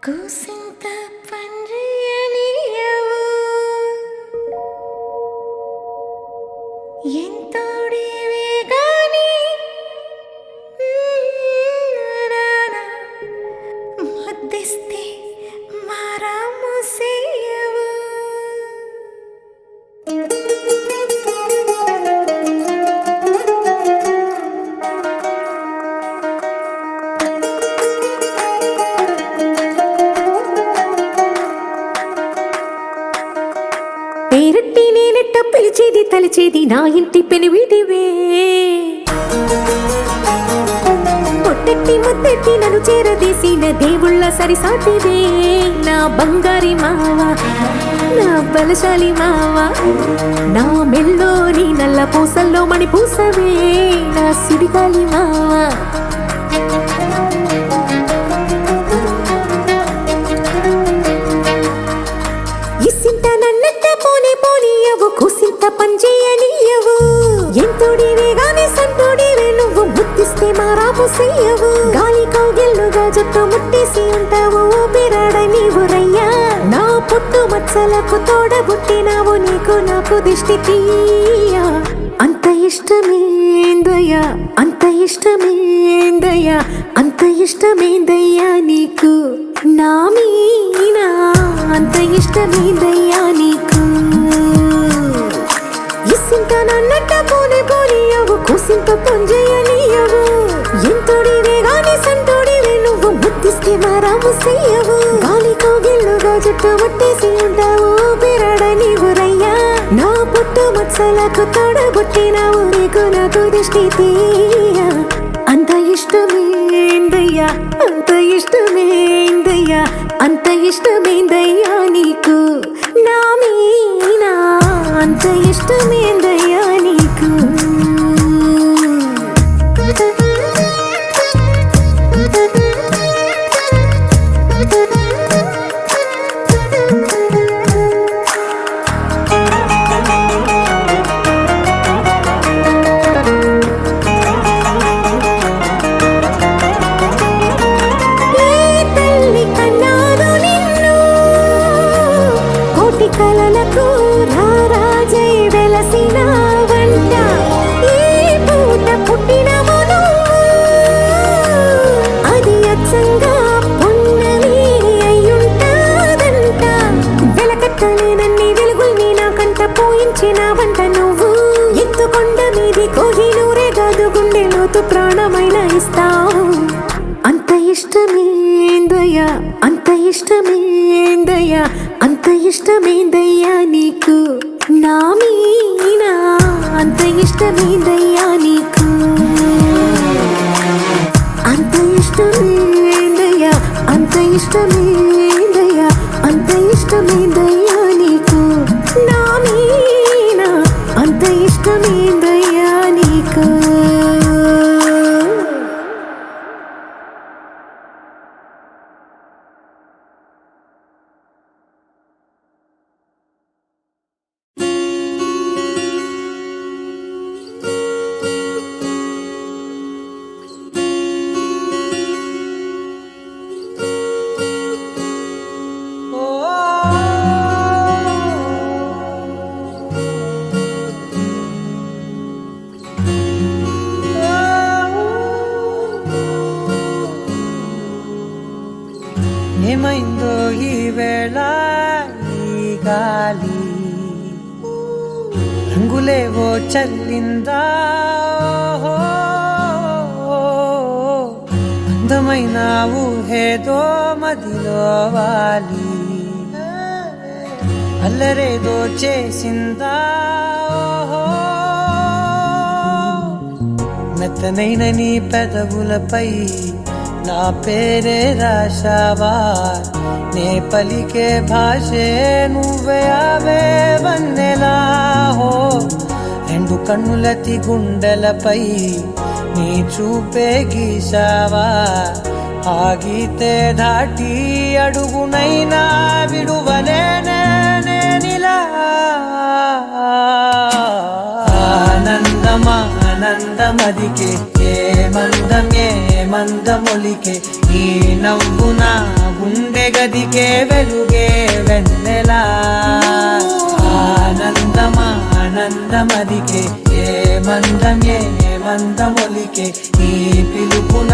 కూసింత పండ్రియనియవు ఎంతోడివే గాని ముద్దిస్తే మారాము సేయవు పేరట్టి నేనెట్ట పిలిచేది తలిచేది నా ఇంటి పెనివిటివే పొట్టెట్టి ముద్దెట్టి నన్ను చేరదీసిన దేవుళ్ళ సరిసాటివే నా బంగారి మావా నా బలశాలి మావా నా మెల్లోని నల్ల పూసల్లో మణి పూసవే నా సుడిగాలి మావా కూసింత పంచేయనియవు ఎంతోడివే గాని సంతోడివే నువ్వు ముద్దిస్తే మారాము చెయ్యవు గాలి కౌగిల్లుగా జుట్టు ముట్టేసి ఉంటావు ఊపిరాడ నీవు రయ్యా నా పుట్టు మచ్చలకు తోడబుట్టినావు నీకు నాకు దిష్టి తీయా అంత ఇష్టమేందయ్యా అంత ఇష్టమేందయ్యా అంత ఇష్టమేందయ్యా నీకు నా మీనా అంత ఇష్టమేందయ్యా నీకు ఇసింత నన్నట్ట పోనీయవు కూసింత పొంజయ్యనియవు ఎంతోడివే గాని సంతోడివే నువ్వు ముద్దిస్తే మారాము చెయ్యవు గాలి కౌగిల్లుగా జుట్టు ముట్టేసి ఉంటావు ఊపిరాడ నీవు రయ్యా నా పుట్టు మచ్చలకు తోడబుట్టినావు నీకు నాకు దిష్టి తీయా అంత ఇష్టమేందయ్యా అంత ఇష్టమేందయ్యా అంత ఇష్టమేందయ్యా నీకు నా మీనా అంత ఇష్టమేందయ్యా నీకు కలలకు రారాజై వెలసిన వంట ఈ పూట పుట్టినవును అది అచ్చంగా పున్నమి అయ్యుంటాదంట వెలకట్టలేనన్ని వెలుగుల్ని నాకంట పోయించిన వంట నువ్వు ఎత్తుకొండ మీది కోహినూరే కాదు గుండె లోతు ప్రాణమైన ఇస్తావు అంత ఇష్టమేందయ్యా అంత ఇష్టమేందయ్యా అంత ఇష్టమేందయ్యా నీకు నా మీనా అంత ఇష్టమేందయ్యా నీకు అంత ఇష్టమేందయ్యా అంత ఇష్టమేందయ్యా అంత ఇష్టమేందయ్యా నీకు నా మీనా అంత ఇష్టమేందయ్యా నీకు ఏమైందో ఈ వేళ ఈ గాలి రంగులేవో చల్లిందా అందమైన ఊహేదో మదిలో వాలి అల్లరేదో చేసిందా మెత్తనైన నీ పెదవులపై నా పేరే రాశావా నే పలికే భాషే నువ్వే ఆవే వన్నెలా హో రెండు కన్నులతి గుండెలపై నీ చూపే గీశావా ఆగితే దాటి అడుగునైనా విడువలేనే నేనిలా ఆనందమా ఆనందమదికే ఏ మందమొలికే ఈ నవ్వు నా గుండె గదికే వెలుగే వెన్నెలా ఆనందమదికే ఏ మందమొలికే ఈ పిలుపున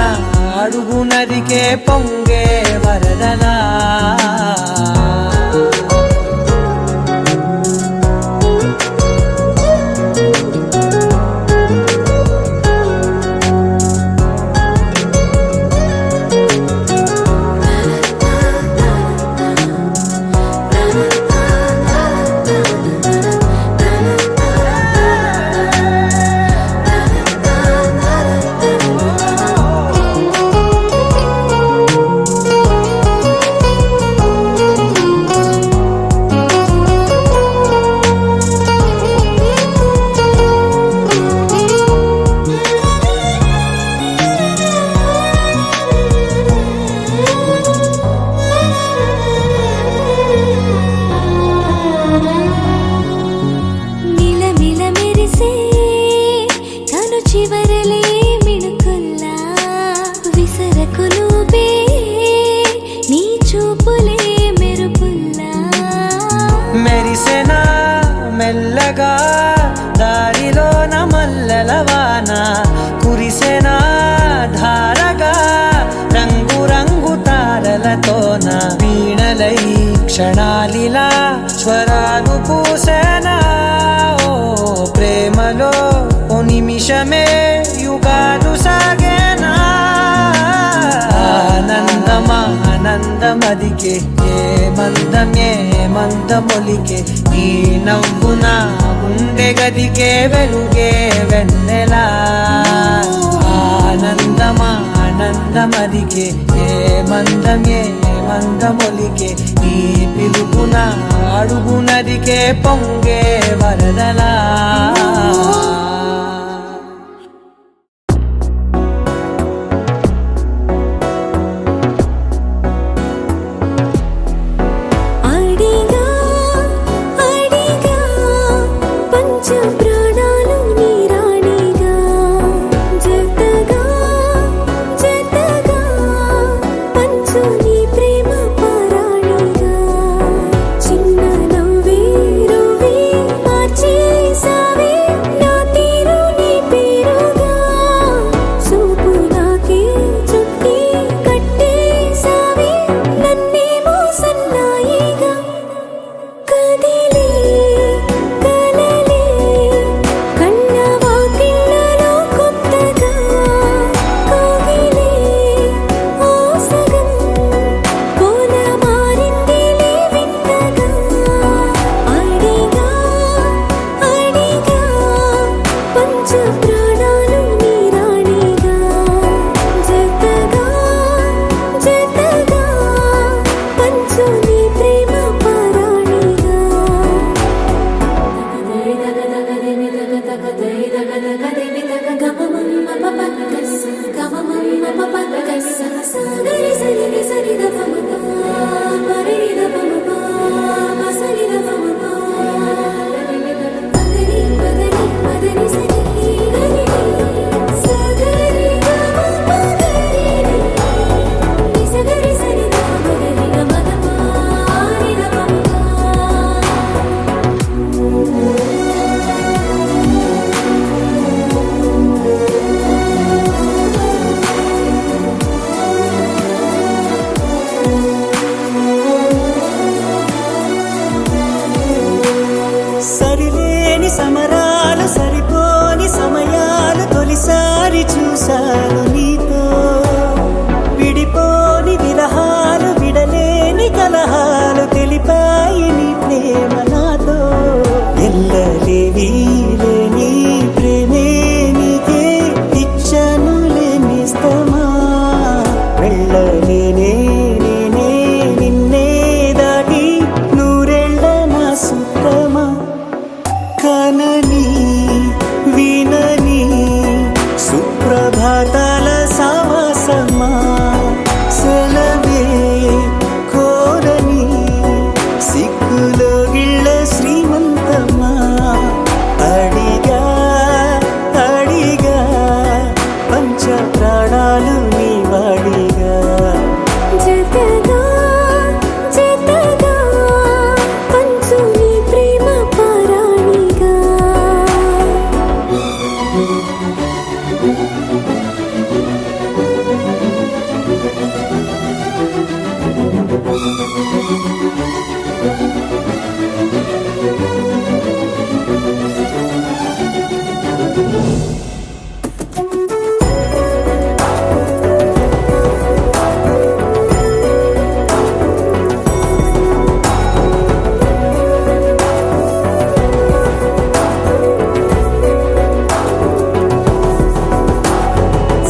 అడుగు నదికే పొంగే వరదలా మెరిసెనా మెల్లగా దారిలోన మల్లెలవాన కురిసెనా ధారగా రంగు తారలతోన వీణలై క్షణాలిలా స్వరాలు పూసెనా ఓ ప్రేమలో ఓ నిమిషమే యుగాలు సాగేనా ఆనందమదికే ఏ మందమొలికే ఈ నవ్వు నా గుండె గదికే వెలుగే వెన్నెలా ఆనందమదికే ఏ మందమొలికే ఈ పిలుపున అడుగు నదికే పొంగే వరదలా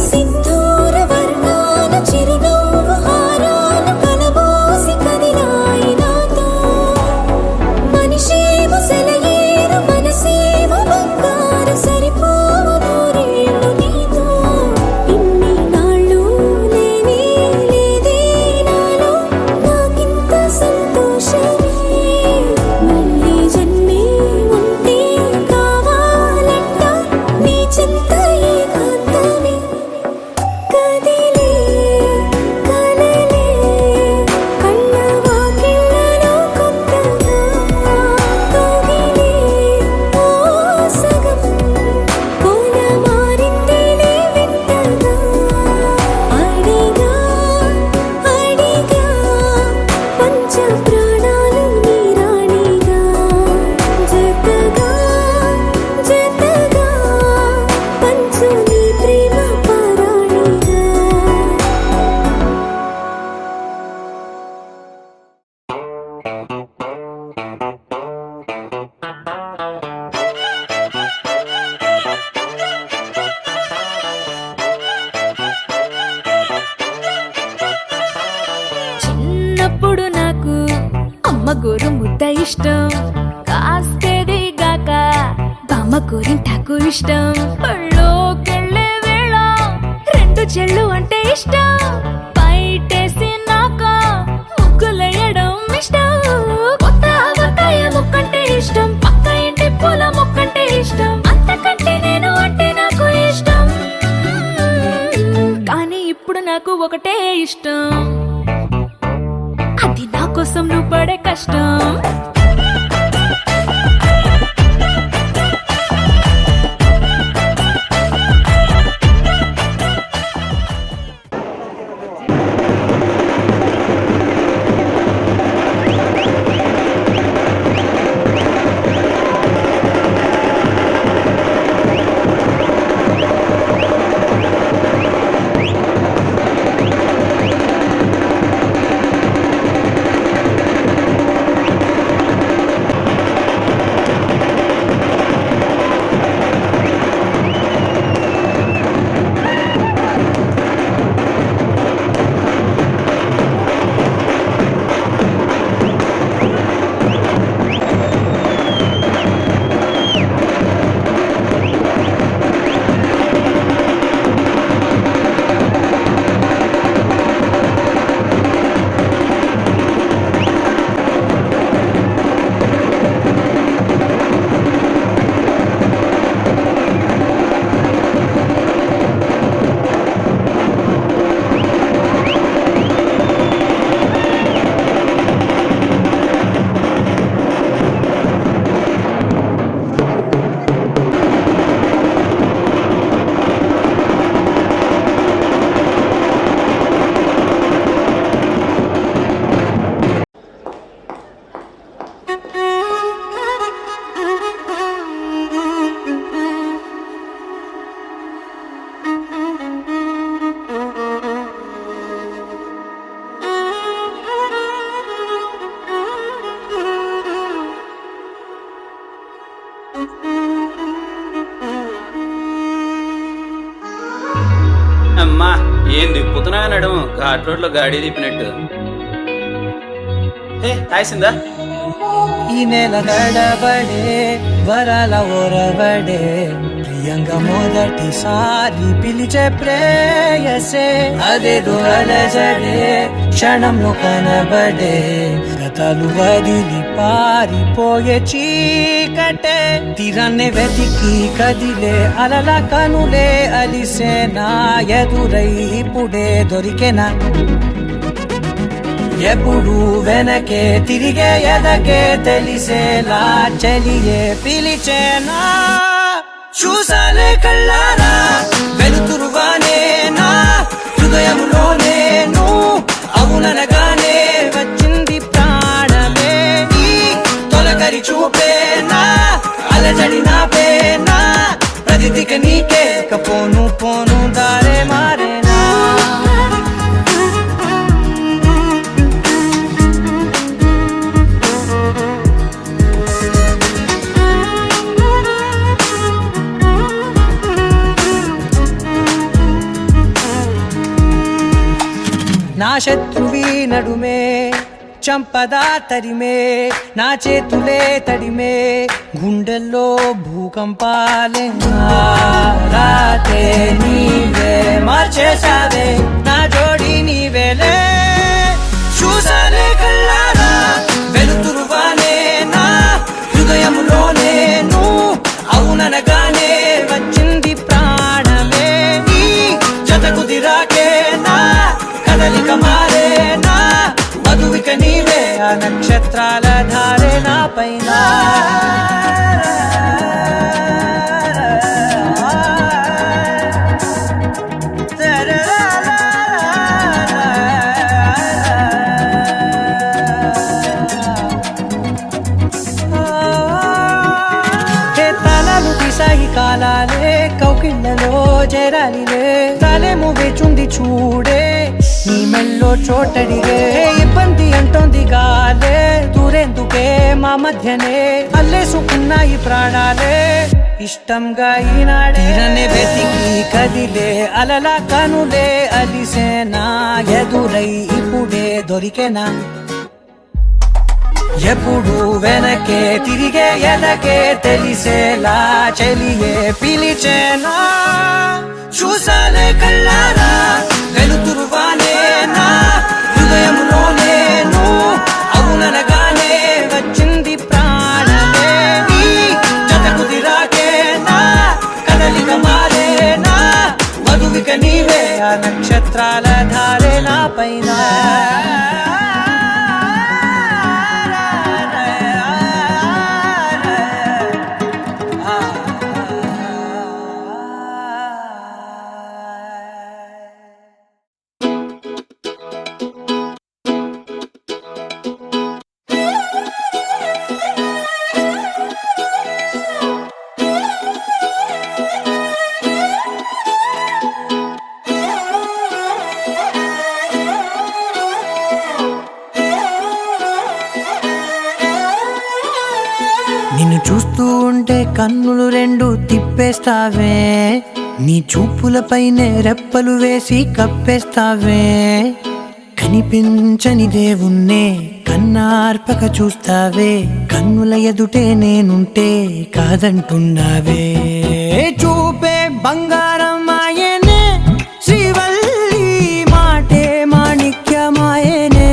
సింధూర వర్ణాల చిరునవ్వు హారాలు కలబోసి కదిలాయి నాతో. మనిషేమో సెలయేరు మనసేమో బంగారు సరిపోవు నూరేళ్ళు నీతో. ఇన్ని నాళ్ళు లేనే లేదే నాలో నాకింత సంతోషమే. మళ్ళీ జన్మే ఉంటే కావాలంట నీ చెంత ఏకాంతమే. కదిలే కలలే కళ్ళ వాకిళ్ళలో కొత్తగా కదిలే ఓ సగం కోన మారిందిలే వింతగా. అడిగా అడిగా పంచ ప్రాణాలు నీ రాణిగా. జతగా జతగా పంచు నీ ప్రేమ పరాణిగా. చిన్నప్పుడు నాకు అమ్మ గోరు ముద్ద ఇష్టం. కాస్తేది గాక బామ్మ గోరింటాకు ఇష్టం. పళ్ళోకెళ్ళే వేళ రెండు చెళ్ళు అంటే ఇష్టం. బయటేసి నాక ముగ్గులేయడం ఇష్టం. కొత్త ఆవకాయ ముక్కంటే ఇష్టం. పక్క ఇంటి పూల మొక్కంటే ఇష్టం. అంతకంటే నేను అంటే నాకు ఇష్టం. కానీ ఇప్పుడు నాకు ఒకటే ఇష్టం, అది నా కోసం నువ్వు పడే కష్టం. అమ్మా ఏంది పుతనా నడుము ఘాట్ రోడ్ లో గాడి తిప్పినట్టు. ఏ తాయిసిందా? ఈ నెల నడబడే వరాల ఓరబడే ప్రియంగా మొదటిసారి పిలిచే ప్రేయసే. అదేదో అలజడే క్షణంలో కనబడే గతాలు వదిలి పారిపోయే చీకటే. తీరాన్నే వెతికి కదిలే అలల కనులే అలిసే నా ఎదురై ఇప్పుడే దొరికెనా. ఎప్పుడు వెనకే తిరిగే ఎదగే తెలిసేలా చెలియే పిలిచేనా. చూసాలే కళ్ళారా వెలుతురువానే నా హృదయములో నేను అవుననగానే వచ్చింది ప్రాణమే ఈ తొలకరి చూపేనా అలజడి నా పేనా ప్రతిదిక నీకే పోను పోను దారే మారేనా నా శత్రువి నడుమే చంపదా తరిమే నా చేతులే తడిమే గుండెల్లో భూకంపాలే రాతే నీవే మార్చేసావే నా జోడి నీవేలే చూసాలే కళ్ళారా వెలుతురువానే నా హృదయములో నేను అవుననగానే వచ్చింది ప్రాణమే నీ జతకు దిరాకే నా కదలిక మారేనా మధువిక నీవే ఆ నక్షత్రాల ధారే నా పైన తాళాలు తీసాయి కాలాలే కౌకిళ్ళలో చేరాలిలే తాలేమో వేచుంది చూడే నీ మెల్లో చోటడిగే ఇబ్బంది అంటోంది గాలే దూరేందుకే మా మధ్యనే అల్లేసుకున్నాయి ప్రాణాలే ఇష్టంగా ఈనాడేనే వెతికి కదిలే అలలా కనులే అలిసేనా ఎదురై ఇప్పుడే దొరికేనా ఎప్పుడు వెనకే తిరిగే ఎదకే తెలిసేలా చెలియే పిలిచేనా చూసాలే కళ్ళారా వెలుతురువానే నా హృదయములో నేను అవుననగానే వచ్చింది ప్రాణమే నీ జతకు దిరాకే నా కదలిక మారేనా మధువిక నీవే ఆ నక్షత్రాల ధారే నా పైన నిన్ను చూస్తూ ఉంటే కన్నులు రెండు తిప్పేస్తావే నీ చూపులపైనే రెప్పలు వేసి కప్పేస్తావే కనిపించని దేవుణ్ణే కన్నార్పక చూస్తావే కన్నుల ఎదుటే నేనుంటే కాదంటున్నావే చూపే బంగారం ఆయనే శ్రీవల్లి మాటే మాణిక్యమాయనే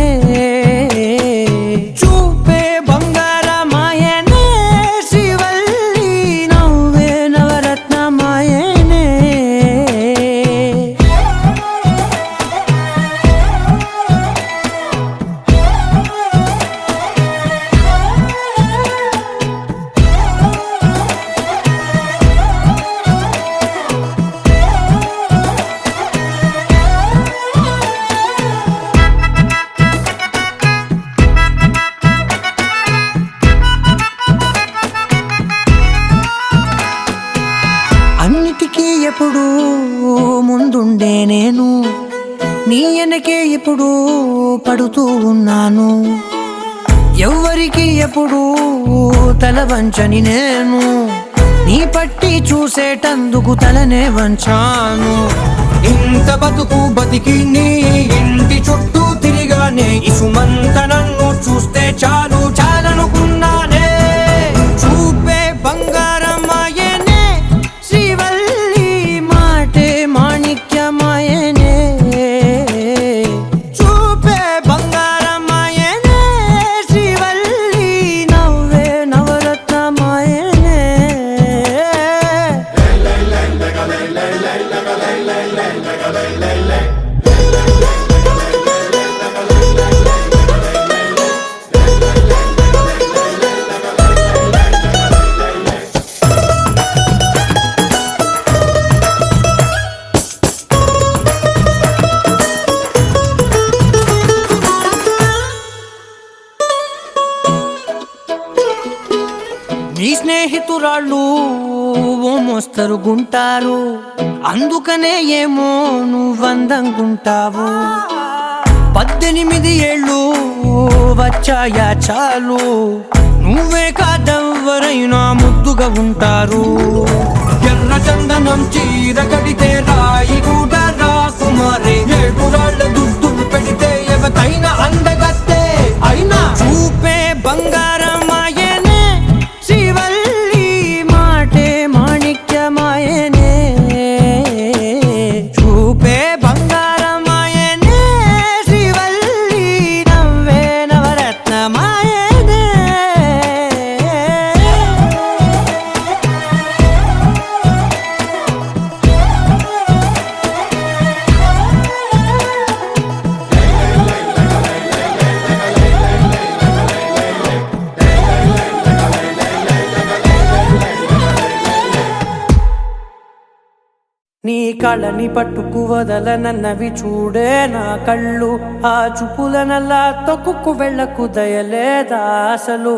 చూపే బంగారమాయనే శ్రీవల్లి నవ్వే నవరత్నమాయనే అన్నిటికీ ఎప్పుడు ముందుండే నేను నీ వెనకే ఎప్పుడు పడుతూ ఉన్నాను ఎవ్వరికి ఎప్పుడు తల వంచని నేను నీ పట్టి చూసేటందుకు తలనే వంచాను ఇంత బతుకు బతికి నీ ఇంటి చుట్టూ తిరిగానే ఇసుమంత నన్ను చూస్తే చాలు చాలనుకున్నానే చూపే బంగారమాయనే శ్రీవల్లి మాటే మాణిక్యమాయనే చూపే బంగారమాయనే శ్రీవల్లి నవ్వే నవరత్నమాయనే ఎదురాళ్ళు ఓ మోస్తరుగుంటారు, అందుకనే ఏమో నువ్వందంగుంటావు. 18 ఏళ్ళు వచ్చాయా చాలు, నువ్వే కాదెవ్వరైనా ముద్దుగా ఉంటారు. ఎర్ర చందనం చీర కడితే రాయి కూడా రాకుమారే, ఏడురాళ్ళ దుద్దులు పెడితే ఎవతైనా అందగత్తే. అయినా చూపే బంగారమాయనే, శ్రీవల్లి మాటే మాణిక్యమాయనే. చూపే బంగారమాయనే, శ్రీవల్లి నవ్వే నవరత్నమాయనే. నీ కళ్ళని పట్టుకు వదలనన్నవి చూడే నా కళ్ళు, ఆ చూపులనల్లా తొక్కుకు వెళ్ళకు దయలేదా అసలు.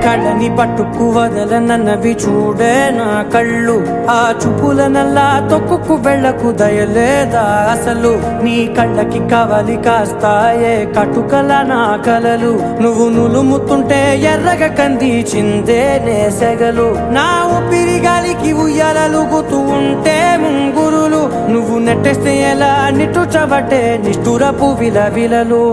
కళ్ళని పట్టుకు వదలనన్నవి చూడే నా కళ్ళు, ఆ చూపులనల్లా తొక్కుకు వెళ్ళకు దయలేదా అసలు. నీ కళ్ళకి కవలి కాస్తాయే కటుకల నా కలలు, నువ్వు నులుముతుంటే ఎర్రగ కందిచిందే నేసెగలు. నా ఊపిరి గాలికి ఉయ్యాలలుగుతూ ఉంటే ముంగురులు, నువ్వు నెట్టేస్తే ఎలా నిట్టుచబట్టే నిష్ఠురపు విలవిలలు.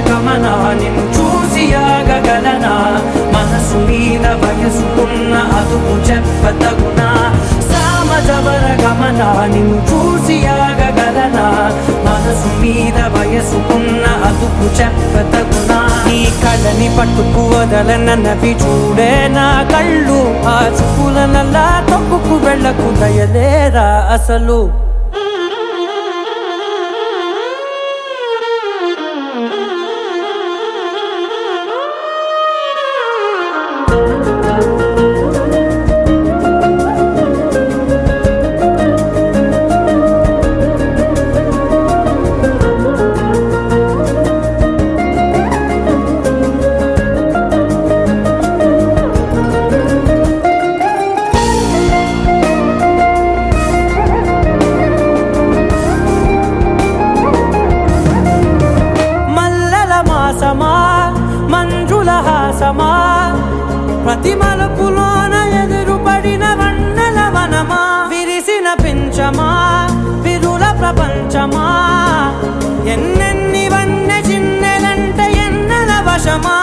గమనా నిన్ను చూసి ఆగగలనా, మనసు మీద వయసుకున్న అదుపు చెప్పతగునా. సామజవర గమనా నిన్ను చూసి ఆగగలనా, మనసు మీద వయసుకున్న అదుపు చెప్పతగునా. నీ కళ్ళని పట్టుకు వదలనన్నవి చూడే నా కళ్ళు, ఆ చూపులనల్లా తొక్కుకు వెళ్ళకు దయలేరా అసలు. మంజుల హాసమా, ప్రతి మలుపులోన ఎదురుపడిన వన్నెల వనమా, విరిసిన పించమా విరుల ప్రపంచమా, ఎన్నెన్ని వన్నె చిన్నెలంటే ఎన్నెల వశమా.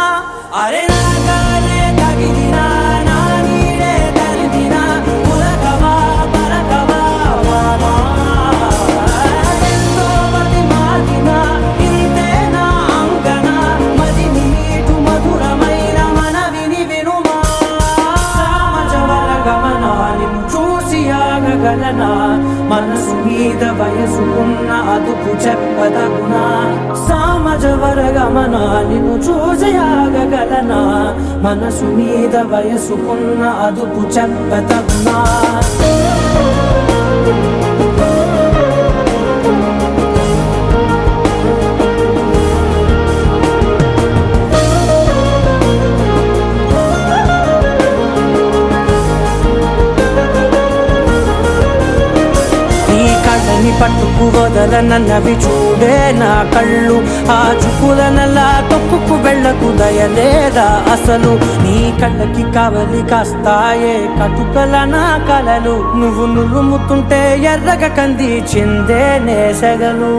అరే నాగాలే తగిలినా నా నీడే తరిమినా, పులకవా పరకవా వామా. ఎంతో మతి మాటినా ఇంతే నా అంగన, మదిని నీటు మధురమైన మనవిని వినుమా. సామజవర గమనా నిన్ను చూసి ఆగగలనా, మనసు మీద వయసుకున్న అదుపు చెప్పదగునా. సామజవర గమనా నిన్ను చూసి ఆగగలనా, మనసు మీద వయసుకున్న అదుపు చెప్పదగునా. పట్టుకు వదలనన్నవి చూడే నా కళ్ళు, ఆ చూపులనల్లా తొక్కుకు వెళ్ళకు దయలేదా అసలు. నీ కళ్ళకి కవలి కాస్తాయే కటుకల నా కలలు, నువ్వు నులుముతుంటే ఎర్రగ కందిచిందే నేసెగలు.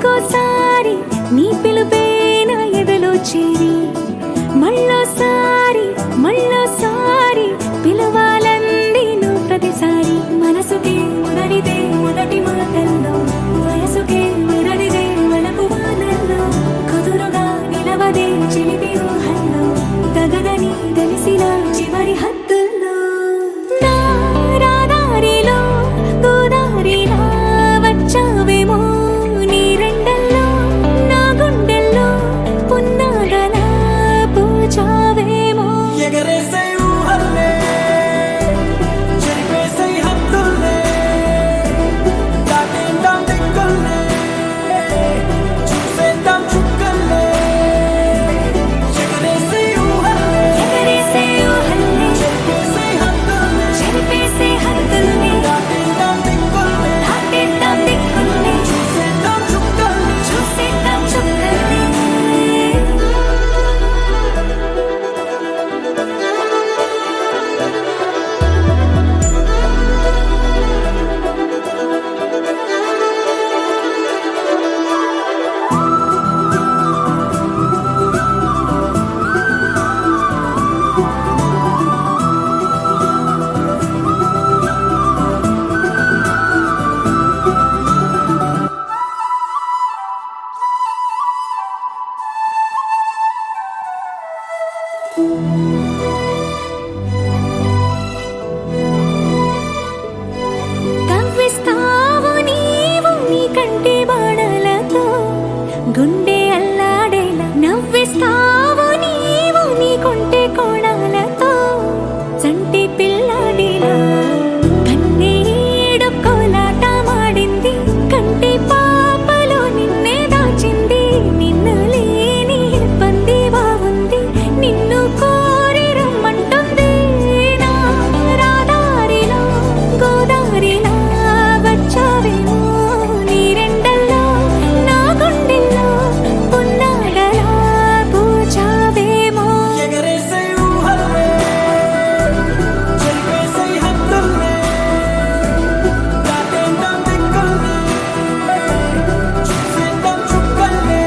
ఇంకోసారి నీ పిలుపే నా ఎదలో చేరి మళ్ళోసారి మళ్ళోసారి పిలవాలంది నువ్వు ప్రతిసారి మనసుకే ముదడిదే మొదటి మాటల్లో వయసుకే ముదడిదే వలపు వానల్లో కుదురుగా నిలవదే చిలిపి ఊహల్లో తగదని తెలిసిన చివరి హద్దుల్లో నా రాదారిలో గోదారిలా వచ్చావేమో నీ రెండల్లో నా గుండెల్లో పున్నాగలా పూచావేమో ఎగరేసే ఊహల్లే చెరిపేసే హద్దుల్లే దాటేద్దాం దిక్కుల్లే చూసేద్దాం చుక్కల్లే ఎగరేసే ఊహల్లే ఎగరేసే ఊహల్లే చెరిపేసే హద్దుల్లే చెరిపేసే హద్దుల్ని దాటేద్దాం దిక్కుల్లే దాటేద్దాం దిక్కుల్ని చూసేద్దాం చుక్కల్లే చూసేద్దాం చుక్కల్ని కవ్విస్తావు నీవు నీ కంటి బాణలతో గుండె అల్లాడేలా నవ్విస్తావు నీవు నీ కొంటె కోణాలతో చంటి పిల్లాడిలా కన్నీడు కోలాట మాడింది కంటి పాపలో నిన్నే దాచింది నిన్ను లేని ఇబ్బంది బాగుంది నిన్ను కోరి రమ్మంటుంది నా రాదారిలో గోదారిలా వచ్చావేమో నీ రెండల్లో నా గుండెల్లో పున్నాగలా పూచావేమో ఎగరేసే ఊహల్లే చెరిపేసే హద్దుల్లే దాటేద్దాం దిక్కుల్లే చూసేద్దాం చుక్కల్లే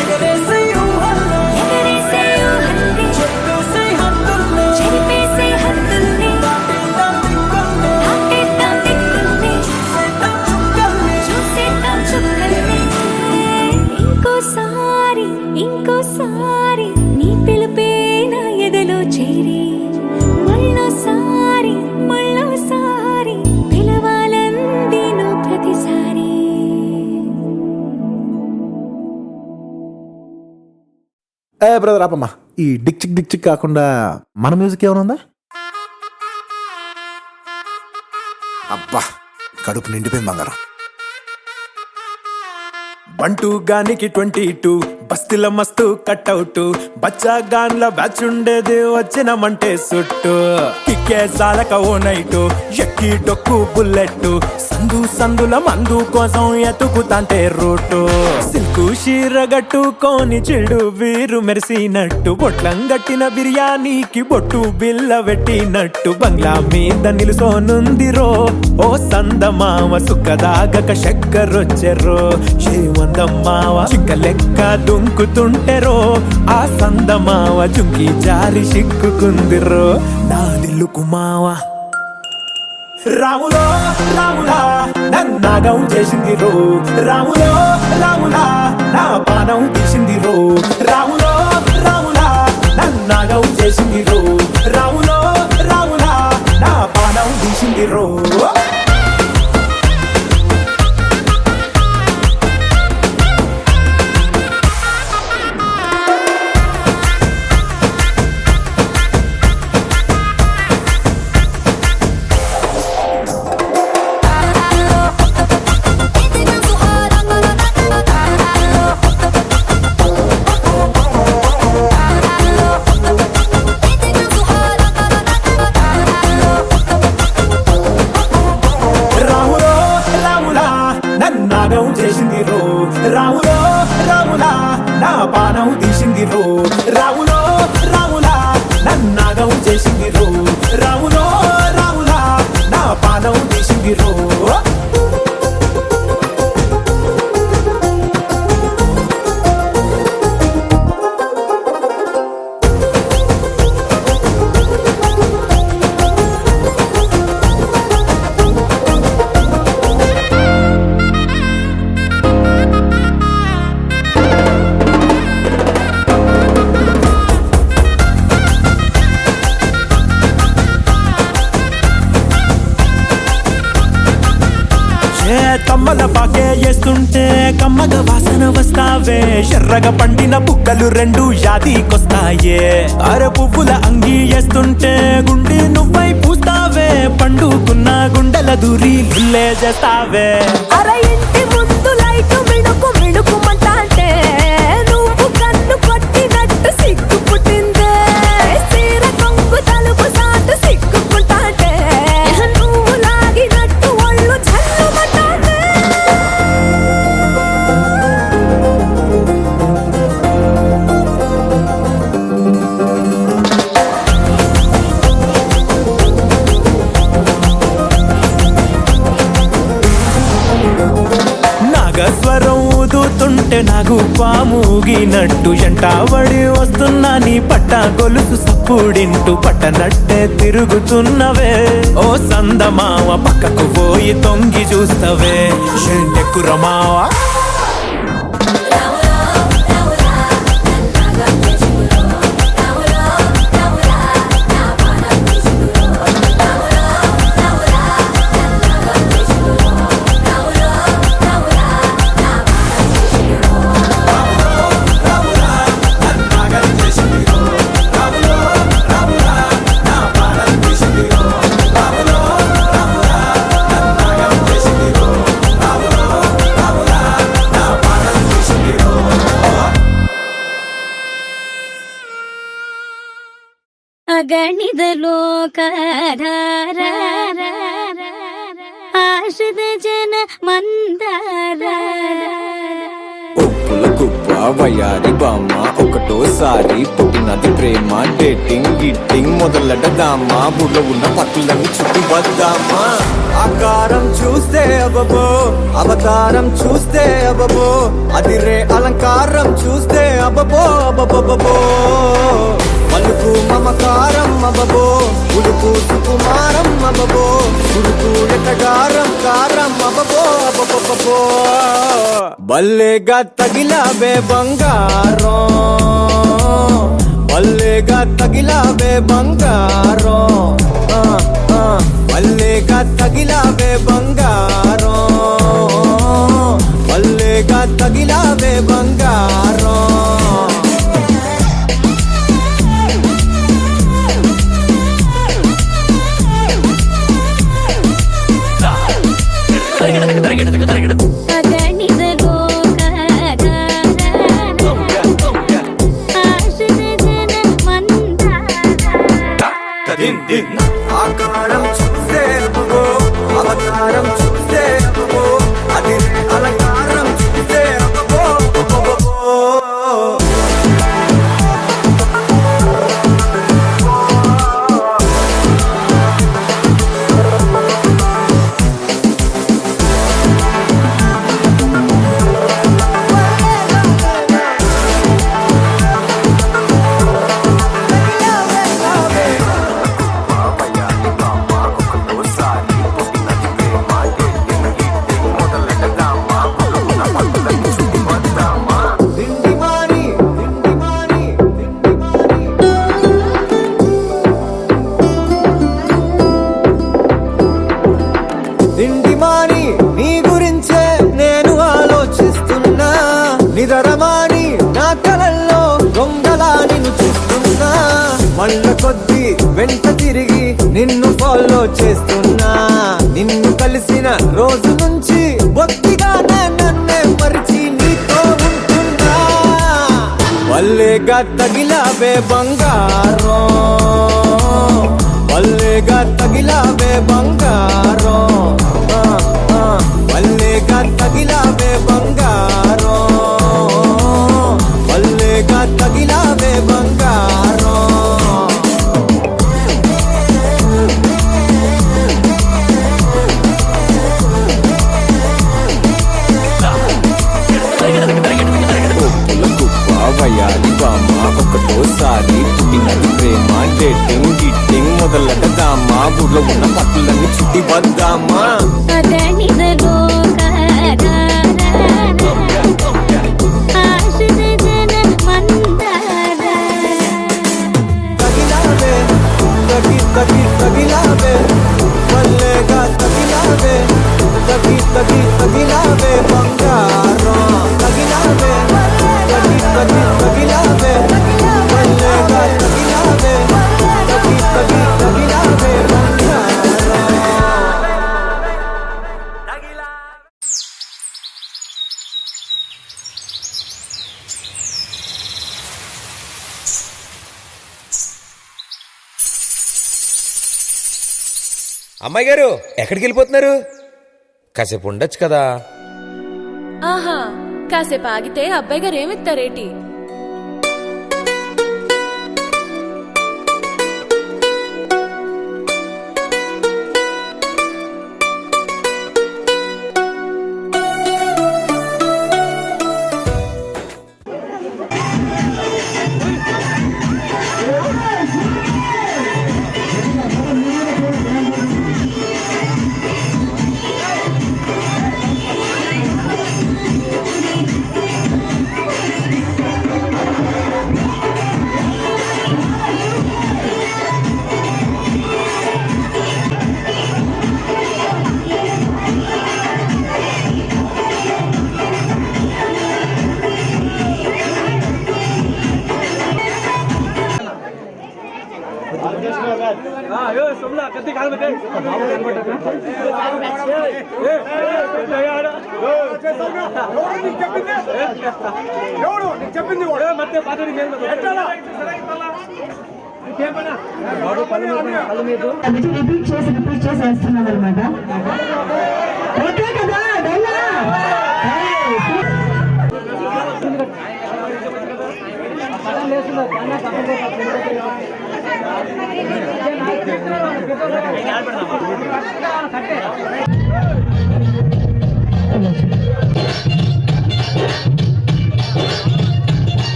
ఎగరేసే ఊహల్లే ఎగరేసే ఊహల్లే చెరిపేసే హద్దుల్లే చెరిపేసే హద్దుల్ని దాటేద్దాం దిక్కుల్లే దాటేద్దాం దిక్కుల్ని చూసేద్దాం చుక్కల్లే చూసేద్దాం చుక్కల్ని ఇంకోసారి ఇంకోసారి నీ పిలుపే నా ఎదలో చేరి మళ్ళోసారి మళ్ళోసారి పిలవాలంది నువ్వు ప్రతిసారి ఏ బ్రదర్ ఆపమ్మా, ఈ డిక్ చిక్ కాకుండా మన మ్యూజిక్ ఏమైనా ఉందా? అబ్బా కడుపు నిండిపోయింది బంగారం. బంటూ గానికి 22 బస్తిల మస్తు కట్అవుట్ బచ్చా గాన్ల బ్యాచ్ ఉండేది వచ్చినమంటే సుట్టు కిక్కే సాలక ఓ నైటు ఎక్కి డొక్కు బుల్లెట్ సందుల మందు కోసం ఎతుకుతాంటే రూటు సిల్కు షీరగట్టుకోని చెడు వీరు మెరిసినట్టు బొట్లం గట్టిన బిర్యానీకి బొట్టు బిల్ల పెట్టినట్టు బంగ్లా మీద నిలుసోనుందిరో ఓ సందమావ సుఖదాగక చక్కరొచ్చెరో ఏమందమ్మావ చిక్క లెక్క దుంకుతుంటెరో ఆ సందమావ జుంకి జారి సిక్కుకుందిరో నా దిల్లుకు మావ రాములో రాములా నన్నాగం చేసింది రో రాములో రాములా నా పానం తీసింది రో రాములో రాములా నన్నాగం చేసింది రో రాములో రాములా నా పానం తీసింది రో చేసింది రో రాములో రాములా నా పానం తీసింది రో రాములో రాములా నన్నాగం చేసింది రో రాములో రాములా నా పానం తీసింది రో కమ్మగ వాసన వస్తావే ఎర్రగా పండిన బుగ్గలు రెండు యాదికొస్తాయే అర పువ్వుల అంగి వేస్తుంటే గుండె నువ్వై పూస్తావే పండుకున్న గుండెల దూరి లుల్లే చేస్తావే అర ఇంటి ముందు లైట్ మిణుకు మిణుకుమంటే నువ్వు కన్ను కొట్టినట్టు సిగ్గు పుట్టిందే చీర కొంగు తలుపు సాటు సిగ్గుకుంటాంటే నువ్వు లాగినట్టు ఒళ్ళు చల్లుమంటాంటే నాగస్వరం ఊదుతుంటే నాకు పాముగినట్టు ఎంటావడి వస్తున్నా నీ పట్ట గొలుసు సప్పుడింటూ పట్టనట్టే తిరుగుతున్నవే ఓ సందమావ పక్కకు పోయి తొంగి చూస్తవే షెండెక్కురమావా ಅಗಣಿದ ಲೋಕಧಾರ ಆಶ್ರಿತ ಜನ ಮಂದಾರ ఒప్పుల కుప్ప వయారి బామ్మ ఒకటోసారి పుట్టినది ప్రేమ డేటింగ్ గిట్టింగ్ మొదలెడదామా బుర్ర ఉన్న పట్టులన్నీ చుట్టి వద్దామా ఆకారం చూస్తే అబబో అవతారం చూస్తే అబబో అదిరే అలంకారం చూస్తే అబబో అబబబో పలుకు మమకారం అబబో ఉడుకు సుకుమారం అబబో ఉడుకు ఎటగారం కారం అబబో అబబబో బల్లేగా తగిలావే బంగారం బల్లేగా తగిలావే బంగారం బల్లేగా తగిలావే బంగారం బల్లేగా తగిలావే బంగారం ಅಗಣಿದ ಲೋಕಧಾರ ಆಶ್ರಿತ ಜನ ಮಂದಾರ ఆకారం చూస్తే అబ్బో అవతారం చూస్తే అబ్బో అది అలంకారం చూస్తే అబ్బో అబ్బో దిండిమాని నీ గురించే నేను ఆలోచిస్తున్నా నిదరమాని నా కలల్లో దొంగలా నిన్ను చూస్తున్నా మళ్ళ కొద్ది వెంట తిరిగి నిన్ను ఫాలో చేస్తున్నా నిన్ను కలిసిన రోజు నుంచి బొత్తిగానే నన్నే మరిచి నీతో ఉంటున్నా వల్లేగా తగిలావే బంగారం వల్లేగా తగిలావే బంగారం వల్లేగా తగిలావే బంగారం వల్లేగా తగిలావే బంగారం ఒప్పుల కుప్ప వయాలి బామ్మ ఒకటోసారి పుట్టినది ప్రేమ డేటింగ్ గిట్టింగ్ మొదలెడదామా బుర్రలో ఉన్న పట్టులన్నీ చుట్టి వద్దామా ಅಗಣಿದ ಲೋಕಧಾರ ಆಶ್ರಿತ ಜನ ಮಂದಾರ తగిలావే తగిలావే వల్లేగా తగిలావే తగిలావే బంగారం అమ్మాయి గారు ఎక్కడికి వెళ్ళిపోతున్నారు? కాసేపు ఉండొచ్చు కదా. ఆహా, కాసేపు ఆగితే అబ్బాయి గారు ఏమిస్తారేటి? రిపీట్ చేసేస్తున్నాం అనమాట. ఓకే కదా?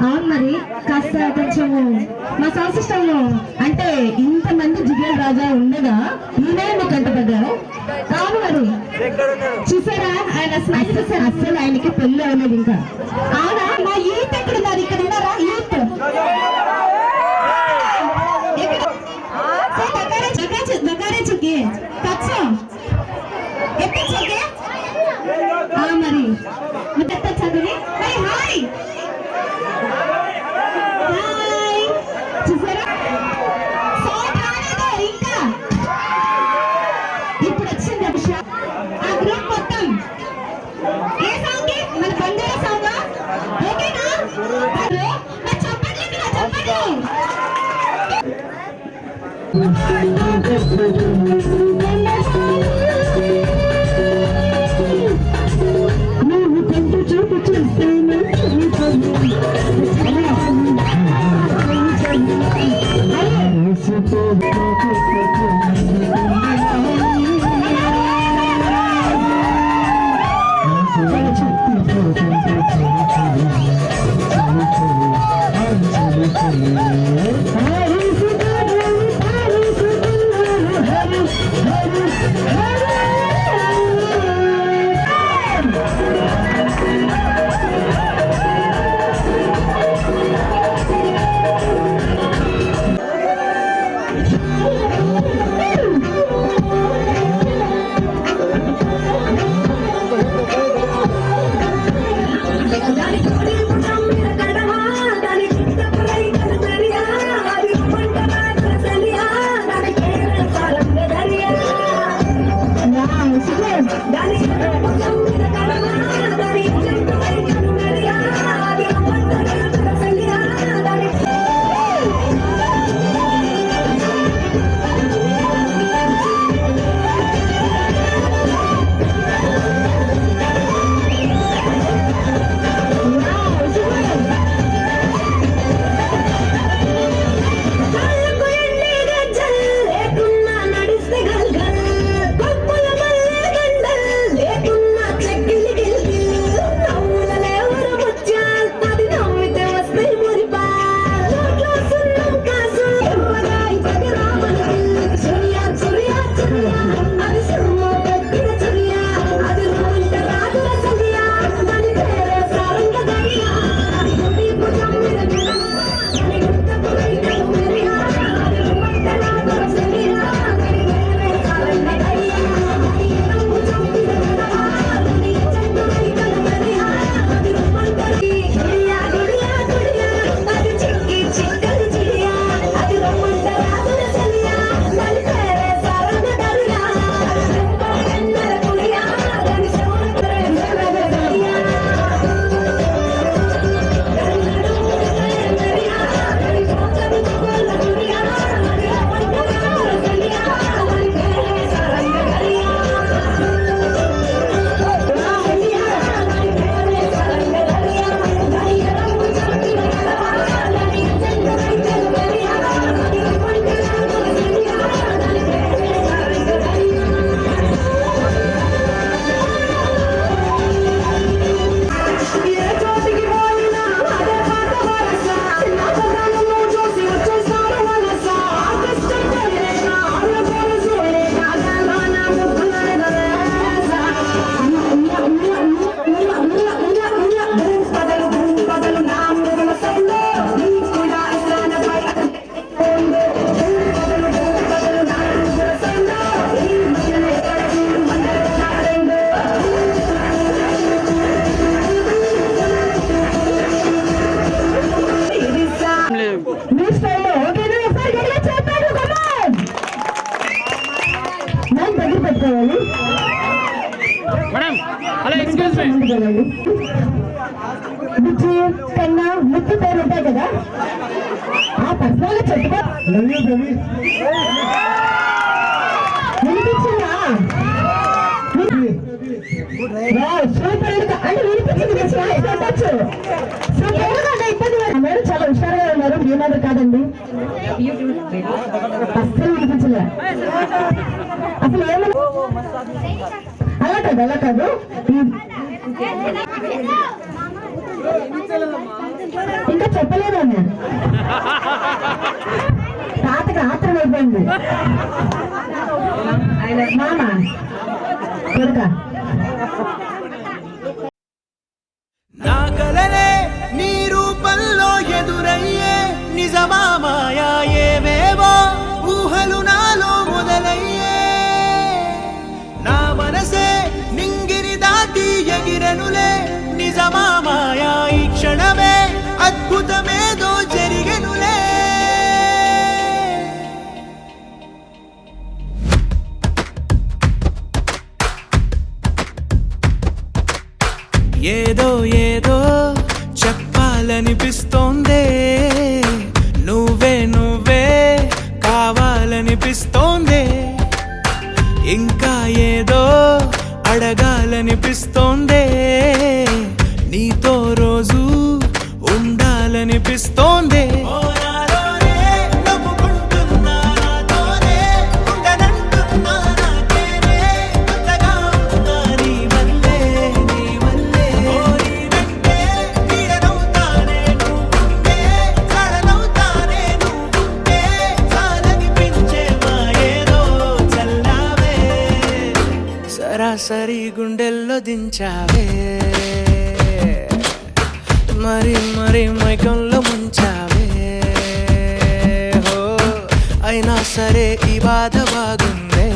అవును మరి కాస్త కొంచెము మా సౌండ్ సిస్టమ్ లో అంటే ఇంతమంది జిగేల్ రాజా ఉండగా ఈయనే మీకు కంటపడ్డారు. కాదు మరి చూసారా ఆయన స్మైల్ చూసారా? అస్సలు ఆయనకి పెళ్లి అవ్వలేదు ఇంకా. అవునా? మా యూత్ ఎక్కడ ఉన్నారు? ఇక్కడ ఉన్నారా యూత్? మరి చదివి హాయ్ చూసారా? ఇంకా ఇప్పుడు వచ్చింది విషయం. ఆ గ్రూప్ మొత్తం ఏ సాంగ్? మన బంగారు సాంగ్. ఓకేనా? చెప్పండి చెప్పండి. నువ్వు కంటి చూపు చూస్తే చెప్పగలండి. బుజ్జి కన్నా ముక్కు పేరు ఉంటాయి కదా, ఆ పర్సనల్ చెప్పుకో. వినిపించిందా? సూపర్ అంటే వినిపించింది. మేడం చాలా హుషారుగా ఉన్నారు. మీ మాదిరి కాదండి, అస్సలు వినిపించలే. అసలు ఏమన్నా అలా కాదు ఇంకా చెప్పలేదన్నా. తాతకి ఆత్రం అయిపోయింది. మామ కొడుక నా కలలే నీ రూపంలో ఎదురయ్యే నిజమా మాయా ఏవేవో ఊహలు నాలో మొదలయ్యే. నా మనసే నింగిని దాటి ఎగిరనులే నిజమా మాయా ఈ క్షణమే అద్భుతమేదో జరిగెనులే. ఏదో ఏదో చెప్పాలనిపిస్తోందే, నువ్వే కావాలనిపిస్తోందే, ఇంకా ఏదో అడగాలనిపిస్తోందే, నీతో రోజు ఉండాలనిపిస్తోందే. సరాసరి గుండెల్లో దించావే, మరి మైకంలో ముంచావే. హో అయినా సరే ఈ బాధ బాగుందే.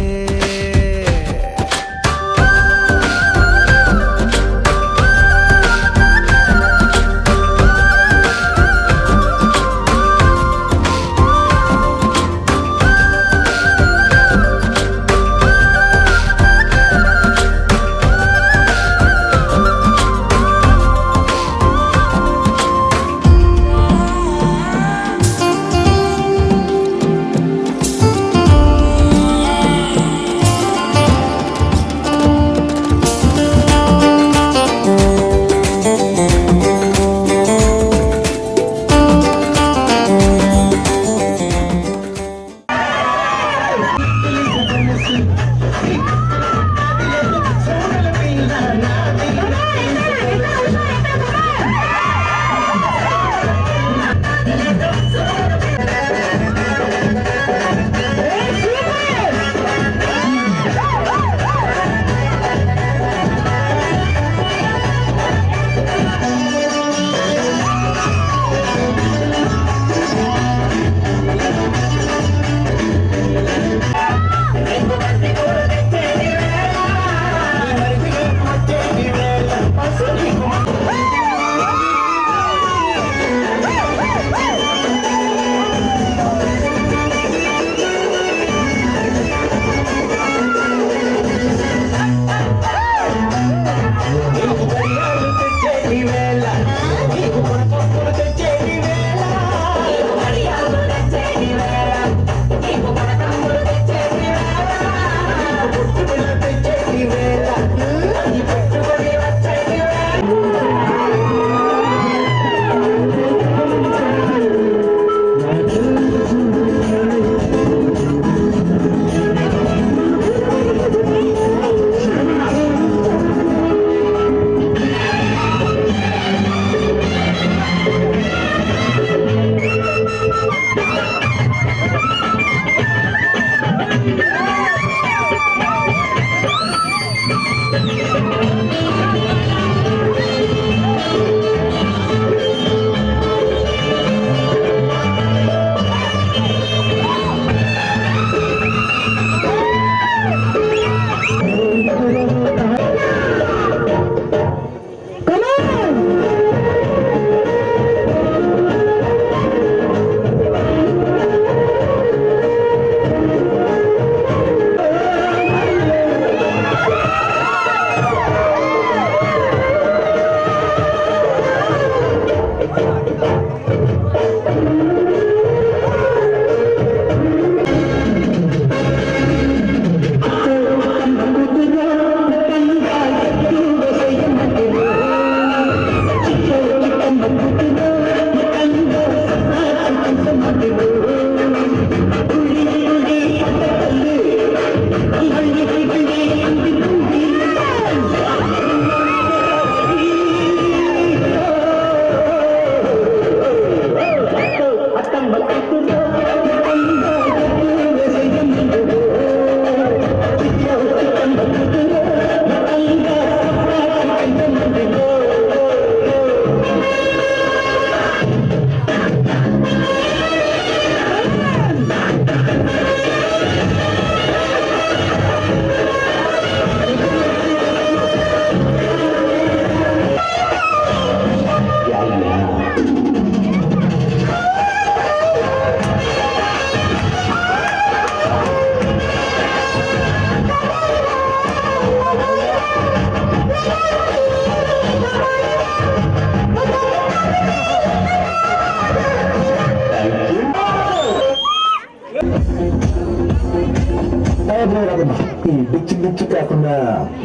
రాదమ్మా, ఈ డిచ్చి డిచ్చి కాకుండా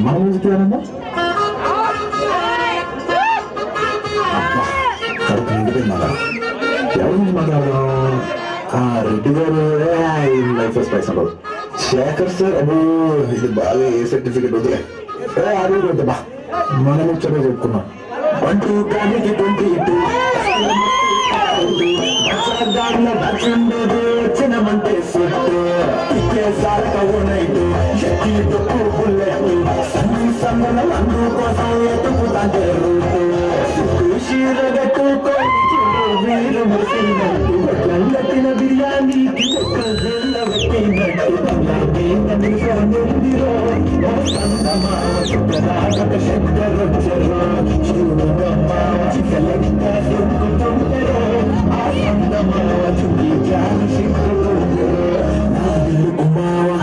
మన మ్యూజిక్ ఏనమ్మా? కడుపు నిండిపోయిందా? ఎవరి నుంచి మాట్లాడదాం? రెడ్డి గారు లైఫ్ స్పైస్ ఉండదు. శేఖర్ సార్ అబ్బో ఇది బాగా ఏ సర్టిఫికెట్ వదిలే అడుగు వద్దమ్మా, మనం ముచ్చట చెప్పుకున్నాం. 1 2 గాలికి 22 చిన్నమంటే సుట్టు సారక ఉన్నట్టు ఎక్కి తప్పు బుల్లెట్ సన్నిసమ్మల అందుకోసం ఎత్తుకుతాంటే రూటు శీరగట్టుకో వీరు ముసినట్టు గంగతిన బిర్యానీకి ఒక్క జిల్ల పెట్టినట్టు ముందిరో సందమా శంకరొచ్చరో శివమ్మ చికలెక్క దుక్కుతుంటరో ఆ సందమా చుట్టి జాని శంకరొచ్చరో నా దిల్లు కుమావా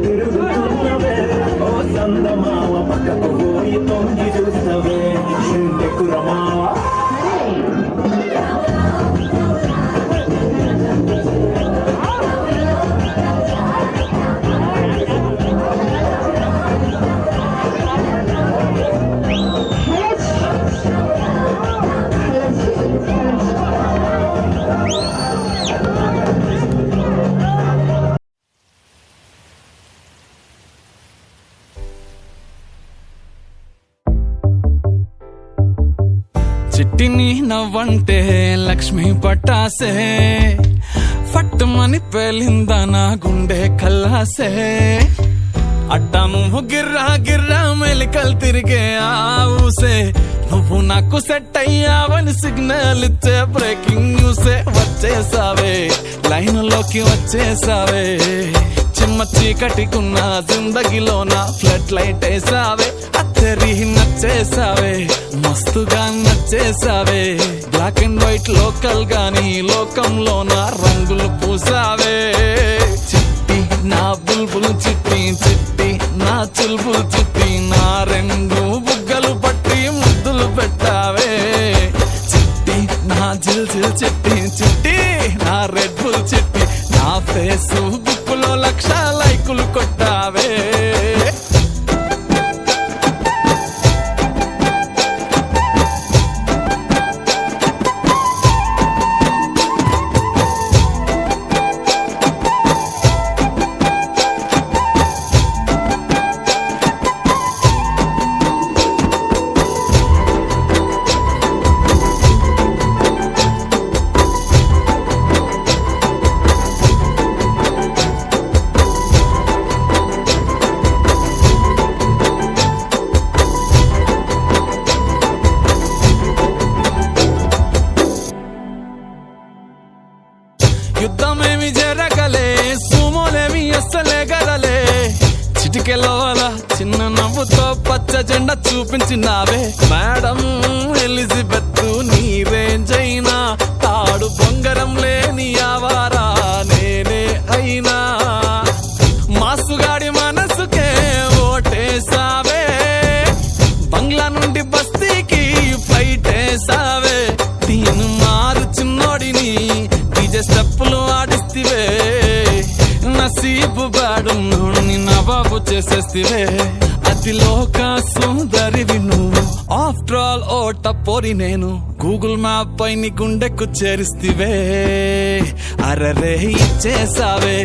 తిరుగుతున్నవే ఓ సందమావ పక్కకు పోయి తొంగి చూస్తవే కురమావా చిట్టిని నవ్వంటే లక్ష్మి పట్టాసే ఫట్టుమని పేలిందా నా గుండె కల్లాసే అట్టా నువ్వు గిర్రా గిర్రా మెలికలు తిరిగే ఆవుసే నువ్వు నాకు సెట్ అయ్యావని సిగ్నల్ ఇచ్చే బ్రేకింగ్ న్యూసే వచ్చేసావే లైన్ లోకి వచ్చేసావే చిమ్మ చీకటికున్న జిందగీలోన ఫ్లడ్ లైట్ వేసావే అత్తరి నచ్చేసావే మస్తుగా నచ్చేసావే బ్లాక్ అండ్ వైట్ లోకల్ గాని లోకంలోన రంగులు పూసావే చిట్టి నా బుల్బుల్ చిట్టి చిట్టి నా చుల్బుల్ చిట్టి నా రెండు బుగ్గలు పట్టి ముద్దులు పెట్టావే చిట్టి నా జిల్ జిల్ చిట్టి చిట్టి నా రెడ్ బుల్ చిట్టి నా ఫేస్బుక్ లో 1,00,000 లైకులు కొట్టావే యుద్ధమేమి జరగలే, సుమోలేమి అస్సలే గదలే. చిటికెలవల చిన్న నవ్వుతో పచ్చ జెండా చూపించినావే మేడం ఎలిజబెత్. నీ రేంజ్ అయినా తాడు బొంగరం లేని ఆవారా నేనే అయినా. మాసుగాడి మనసుకే ఓటేసావే, బంగ్లా నుండి బస్తీకి ఫ్లైట్ వేసావే. దీని మారు చిన్నోడిని డీజే స్టెప్పులు ఆడిస్తివే, నసీబు బాడు నుండి నవాబు చేసేస్తివే. అతిలోక సుందరివి నువ్వు, ఆఫ్టర్ ఆల్ ఓట పోరి నేను. గూగుల్ మ్యాప్ పై నీ గుండెకు చేరిస్తివే. అరరే ఇచ్చేసావే,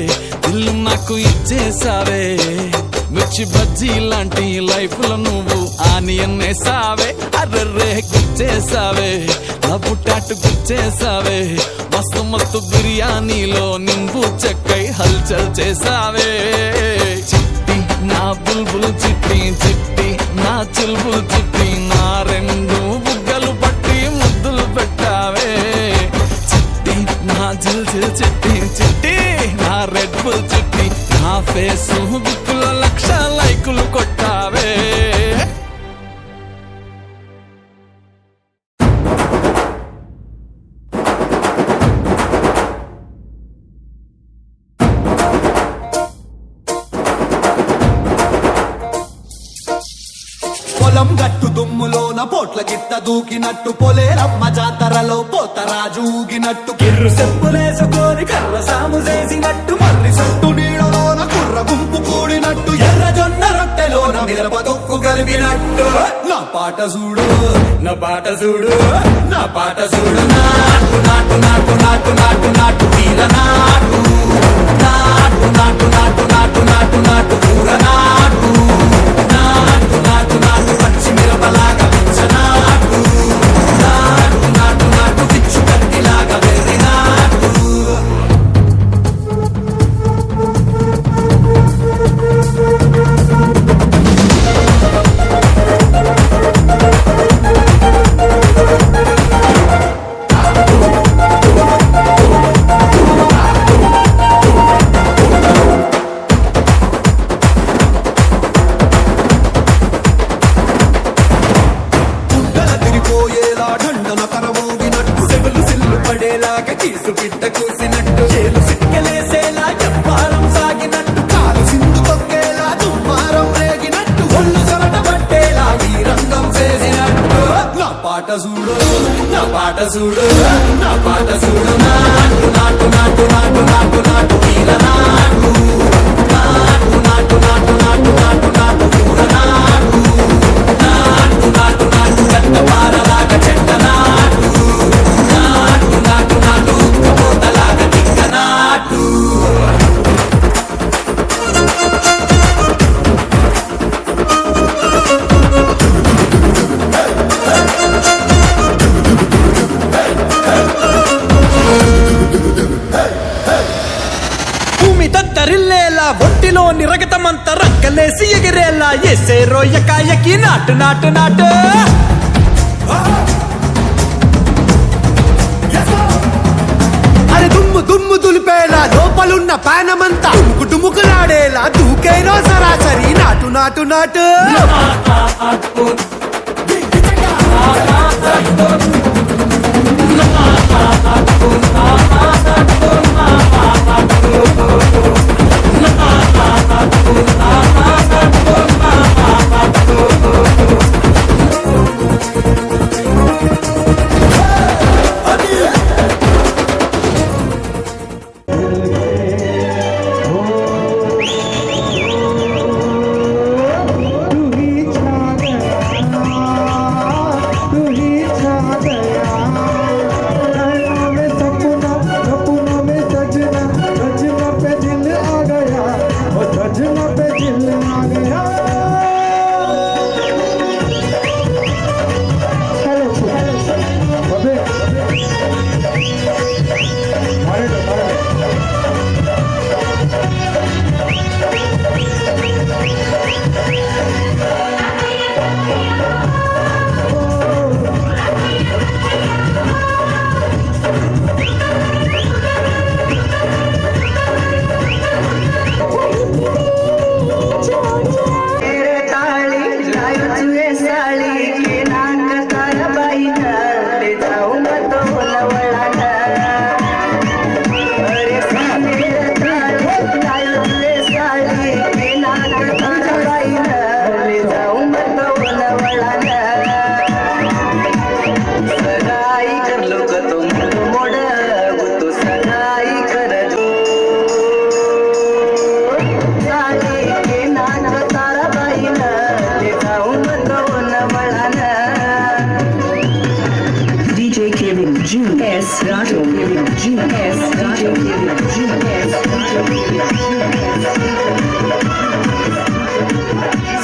ఇల్లు నాకు ఇచ్చేసావే. మిర్చి బజ్జీ లాంటి లైఫ్ లో నువ్వు ఆనియన్ వేసావే. అర్రర్రే గుచ్చేసావే, లవ్వు టాటు గుచ్చేసావే. మస్తు మస్తు బిర్యానీలో నింబు చెక్కై హల్చల్ చేసావే. చిట్టి నా బుల్బుల్ చిట్టి, చిట్టి నా చుల్బుల్ చిట్టి, నా రెండు బుగ్గలు పట్టి ముద్దులు పెట్టావే. చిట్టి నా జిల్ జిల్ చిట్టి, చిట్టి నా రెడ్ బుల్ చిట్టి, నా ఫేసు బుక్కుల 1,00,000 లైకులు కొట్టావే. పొలం గట్టు దుమ్ములోన పోట్ల గిట్ట దూకినట్టు, పొలేరమ్మ జాతరలో పోతరాజు ఊగినట్టు, కిర్రు సెప్పులేసుకొని కర్ర సాము చేసినట్టు, మర్రి చుట్టూ నీడలోన కుర్ర గుంపు కూడినట్టు, ఎర్ర జొన్న రొట్టెలోన మిరప తొక్కు కలిపినట్టు. నా పాట చూడు, నా పాట చూడు, నా పాట చూడు. నాటు నాటు నాటు నాటు నాటు నాటు తీర నాటు, నాటు నాటు నాటు నాటు నాటు నాటు కూర నాటు, నాటు నాటు నాటు పచ్చి మిరపలాగా పిచ్చ నాటు, నాటు నాటు నాటు పిచ్చు కత్తిలాగా వెర్రి నాటు. గుడ్డల తిరిపోయేలా ఢండన కరమోగినట్టు, సెవలు సిల్లు పడేలాగా కీసు పిట్ట కూసినట్టు, చేలు సిక్కలేసేలా చెప్పారం సాగినట్టు, కాలు సింధు తొక్కేలా దుమ్మారం రేగినట్టు, ఒళ్ళు చెమట పట్టేలా ఈ రంగం చేసినట్టు. నా పాట చూడు, నా పాట చూడు, నా పాట చూడు. నాటు నాటు నాటు నాటు నాటు నాటు తీర నాటు, నాటు నాటు నాటు నాటు నాటు నాటు కూర నాటు, నాటు నాటు నాటు గట్ట పారలాగా చెట్ట నాటు, నాటు నాటు నాటు ఉక్కపోతలాగా తిక్క నాటు. భూమి దద్దరిల్లేలా, ఒంటిలోని రగతమంతా రక్కలేసి ఎగిరేలా, ఎసే రోయకాయకి నాటు నాటు నాటు. అరే దుమ్ము దుమ్ము దులిపేలా, లోపలున్న పానమంతా డుముకులాడేలా, దూకేనో సరాసరి నాటు నాటు నాటు.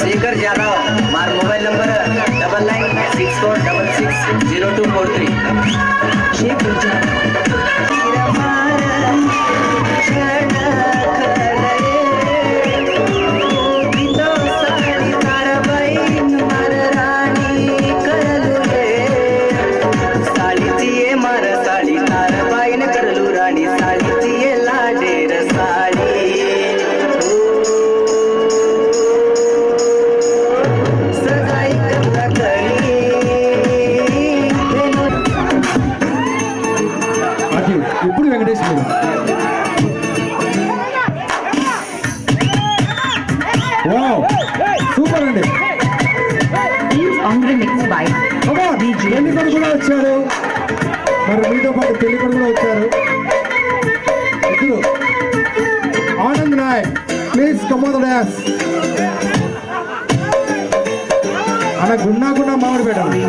शेखर यादव हमारा मोबाइल नंबर 9964660243 शेखर ఇప్పుడు వెంకటేష్ సూపర్ అండి. పెళ్లి కొడుకు కూడా వచ్చారు, మరి మీతో పాటు పెళ్లి కొడుకు కూడా వచ్చారు. ఇద్దరు ఆనంద్ నాయక్ ప్లీజ్ కమోద డాన్స్ అన్న గున్నా గున్నా మామిడి పెట్టాలి.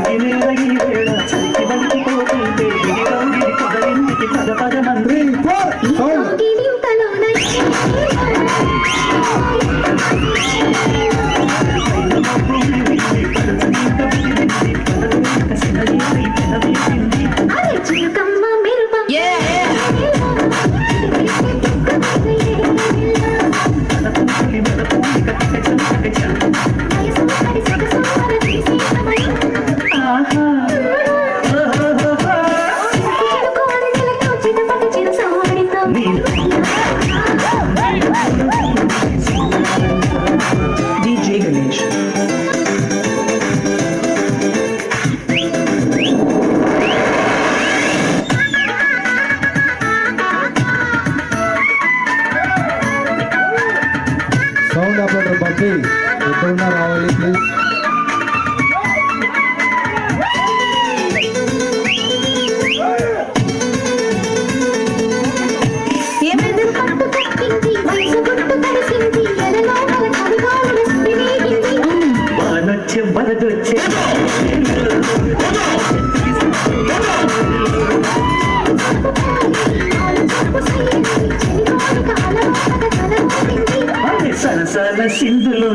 సౌండ్ ఆపరేటర్ బట్టి ఎక్కడున్నా రావాలి ప్లీజ్. సరసాల సింధులు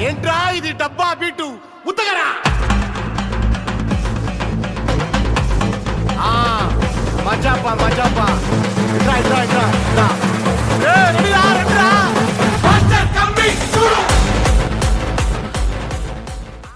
ఏంట్రా ఇది డబ్బా బిట్టు ఉత్తగరా మజాపా ఇట్రా